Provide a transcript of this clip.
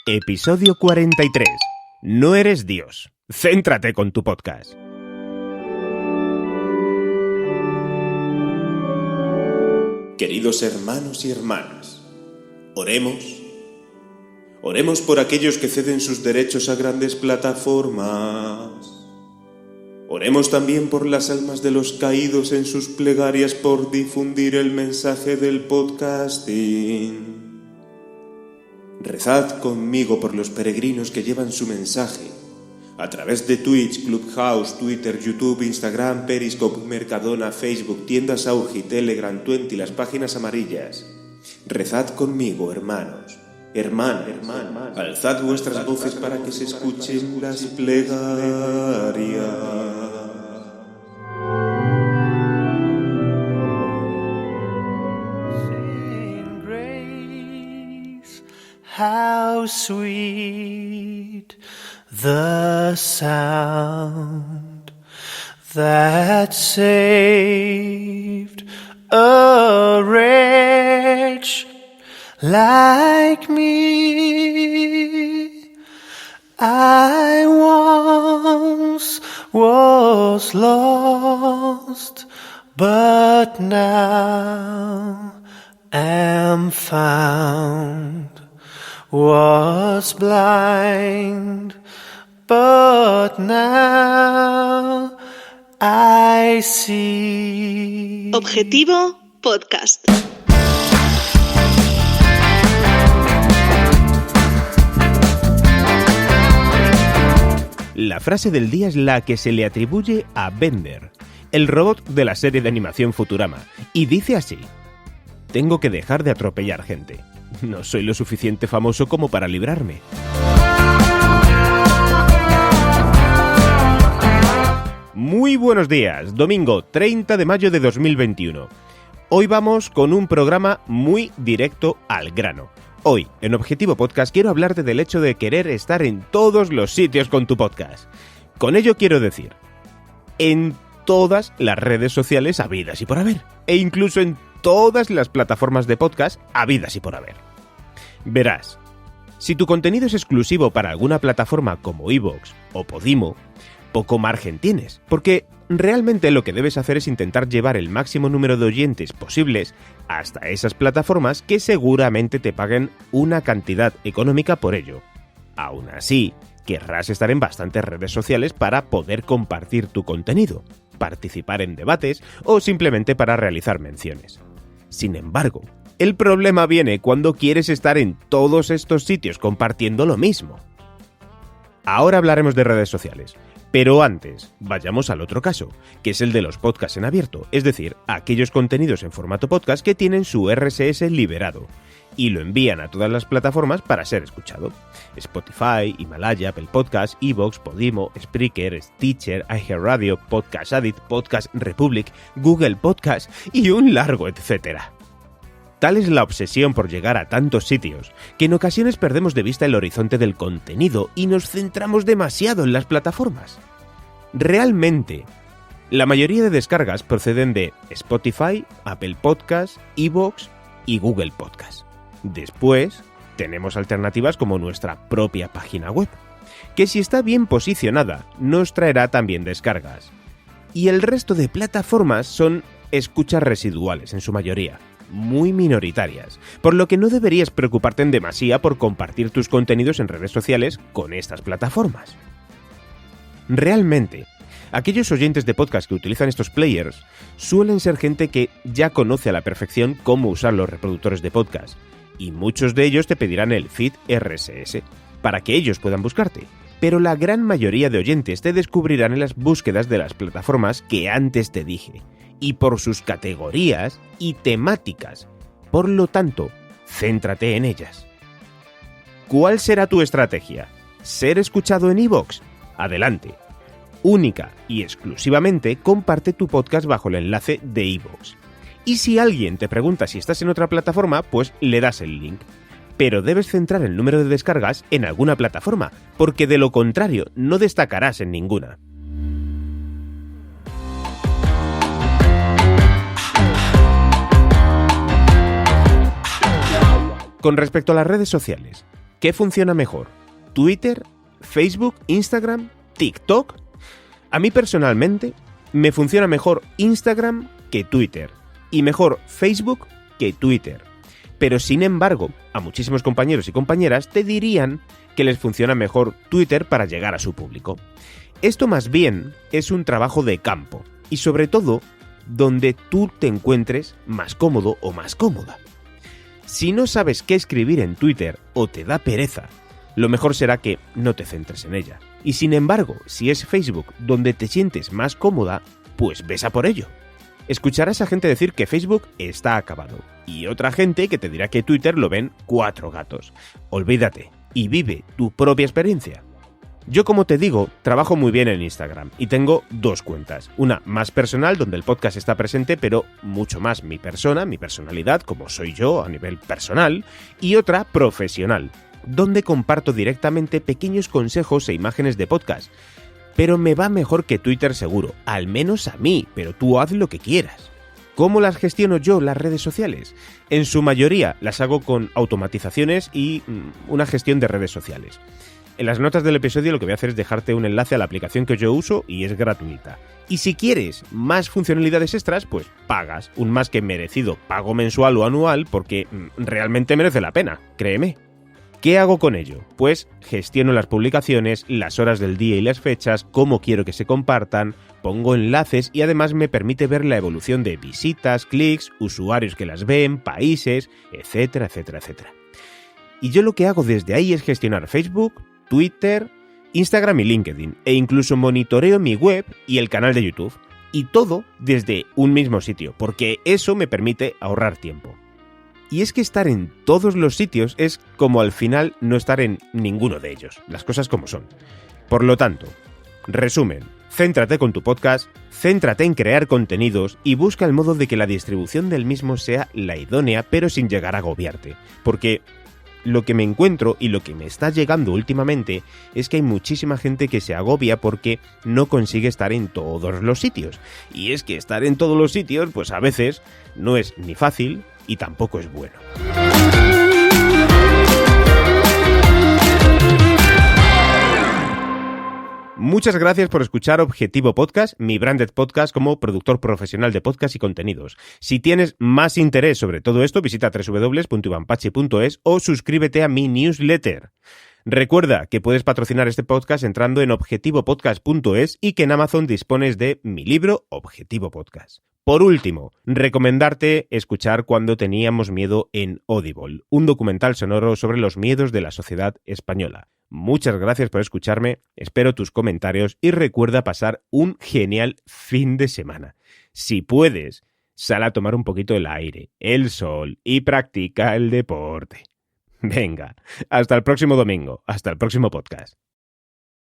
Episodio 43. No eres Dios. Céntrate con tu podcast. Queridos hermanos y hermanas, oremos. Oremos por aquellos que ceden sus derechos a grandes plataformas. Oremos también por las almas de los caídos en sus plegarias por difundir el mensaje del podcasting. Rezad conmigo por los peregrinos que llevan su mensaje a través de Twitch, Clubhouse, Twitter, YouTube, Instagram, Periscope, Mercadona, Facebook, tiendas Augi, Telegram, Twenty, las páginas amarillas. Rezad conmigo, hermanos, hermanas, alzad vuestras voces para que se escuchen las plegarias. How sweet the sound that saved a wretch like me. I once was lost, but now am found. Was blind, but now I see. Objetivo Podcast. La frase del día es la que se le atribuye a Bender, el robot de la serie de animación Futurama, y dice así: tengo que dejar de atropellar gente. No soy lo suficiente famoso como para librarme. Muy buenos días, domingo 30 de mayo de 2021. Hoy vamos con un programa muy directo al grano. Hoy, en Objetivo Podcast, quiero hablarte del hecho de querer estar en todos los sitios con tu podcast. Con ello quiero decir, en todas las redes sociales habidas y por haber, e incluso en todas las plataformas de podcast habidas y por haber. Verás, si tu contenido es exclusivo para alguna plataforma como iVoox o Podimo, poco margen tienes, porque realmente lo que debes hacer es intentar llevar el máximo número de oyentes posibles hasta esas plataformas que seguramente te paguen una cantidad económica por ello. Aún así, querrás estar en bastantes redes sociales para poder compartir tu contenido, participar en debates o simplemente para realizar menciones. Sin embargo, el problema viene cuando quieres estar en todos estos sitios compartiendo lo mismo. Ahora hablaremos de redes sociales, pero antes vayamos al otro caso, que es el de los podcasts en abierto, es decir, aquellos contenidos en formato podcast que tienen su RSS liberado y lo envían a todas las plataformas para ser escuchado. Spotify, Himalaya, Apple Podcasts, iVoox, Podimo, Spreaker, Stitcher, iHeartRadio, Podcast Addict, Podcast Republic, Google Podcast y un largo etcétera. Tal es la obsesión por llegar a tantos sitios, que en ocasiones perdemos de vista el horizonte del contenido y nos centramos demasiado en las plataformas. Realmente, la mayoría de descargas proceden de Spotify, Apple Podcasts, iVoox y Google Podcasts. Después, tenemos alternativas como nuestra propia página web, que si está bien posicionada, nos traerá también descargas. Y el resto de plataformas son escuchas residuales en su mayoría, muy minoritarias, por lo que no deberías preocuparte en demasía por compartir tus contenidos en redes sociales con estas plataformas. Realmente, aquellos oyentes de podcast que utilizan estos players suelen ser gente que ya conoce a la perfección cómo usar los reproductores de podcast, y muchos de ellos te pedirán el feed RSS para que ellos puedan buscarte, pero la gran mayoría de oyentes te descubrirán en las búsquedas de las plataformas que antes te dije, y por sus categorías y temáticas. Por lo tanto, céntrate en ellas. ¿Cuál será tu estrategia? ¿Ser escuchado en iVoox? Adelante. Única y exclusivamente comparte tu podcast bajo el enlace de iVoox. Y si alguien te pregunta si estás en otra plataforma, pues le das el link. Pero debes centrar el número de descargas en alguna plataforma, porque de lo contrario no destacarás en ninguna. Con respecto a las redes sociales, ¿Qué funciona mejor? ¿Twitter? ¿Facebook? ¿Instagram? ¿TikTok? A mí personalmente me funciona mejor Instagram que Twitter y mejor Facebook que Twitter. Pero sin embargo, a muchísimos compañeros y compañeras te dirían que les funciona mejor Twitter para llegar a su público. Esto más bien es un trabajo de campo y sobre todo donde tú te encuentres más cómodo o más cómoda. Si no sabes qué escribir en Twitter o te da pereza, lo mejor será que no te centres en ella. Y sin embargo, si es Facebook donde te sientes más cómoda, pues ves a por ello. Escucharás a gente decir que Facebook está acabado y otra gente que te dirá que Twitter lo ven 4 gatos. Olvídate y vive tu propia experiencia. Yo, como te digo, trabajo muy bien en Instagram y tengo 2 cuentas. Una más personal, donde el podcast está presente, pero mucho más mi persona, mi personalidad, como soy yo a nivel personal, y otra profesional, donde comparto directamente pequeños consejos e imágenes de podcast. Pero me va mejor que Twitter seguro, al menos a mí, pero tú haz lo que quieras. ¿Cómo las gestiono yo, las redes sociales? En su mayoría las hago con automatizaciones y una gestión de redes sociales. En las notas del episodio lo que voy a hacer es dejarte un enlace a la aplicación que yo uso y es gratuita. Y si quieres más funcionalidades extras, pues pagas un más que merecido pago mensual o anual porque realmente merece la pena, créeme. ¿Qué hago con ello? Pues gestiono las publicaciones, las horas del día y las fechas, cómo quiero que se compartan, pongo enlaces y además me permite ver la evolución de visitas, clics, usuarios que las ven, países, etcétera, etcétera, etcétera. Y yo lo que hago desde ahí es gestionar Facebook, Twitter, Instagram y LinkedIn, e incluso monitoreo mi web y el canal de YouTube. Y todo desde un mismo sitio, porque eso me permite ahorrar tiempo. Y es que estar en todos los sitios es como al final no estar en ninguno de ellos, las cosas como son. Por lo tanto, resumen, céntrate con tu podcast, céntrate en crear contenidos y busca el modo de que la distribución del mismo sea la idónea, pero sin llegar a agobiarte. Porque lo que me encuentro y lo que me está llegando últimamente es que hay muchísima gente que se agobia porque no consigue estar en todos los sitios. Y es que estar en todos los sitios, pues a veces no es ni fácil y tampoco es bueno. Muchas gracias por escuchar Objetivo Podcast, mi branded podcast como productor profesional de podcast y contenidos. Si tienes más interés sobre todo esto, visita www.ivanpachi.es o suscríbete a mi newsletter. Recuerda que puedes patrocinar este podcast entrando en objetivopodcast.es y que en Amazon dispones de mi libro Objetivo Podcast. Por último, recomendarte escuchar Cuando teníamos miedo en Audible, un documental sonoro sobre los miedos de la sociedad española. Muchas gracias por escucharme, espero tus comentarios y recuerda pasar un genial fin de semana. Si puedes, sal a tomar un poquito el aire, el sol y practica el deporte. Venga, hasta el próximo domingo, hasta el próximo podcast.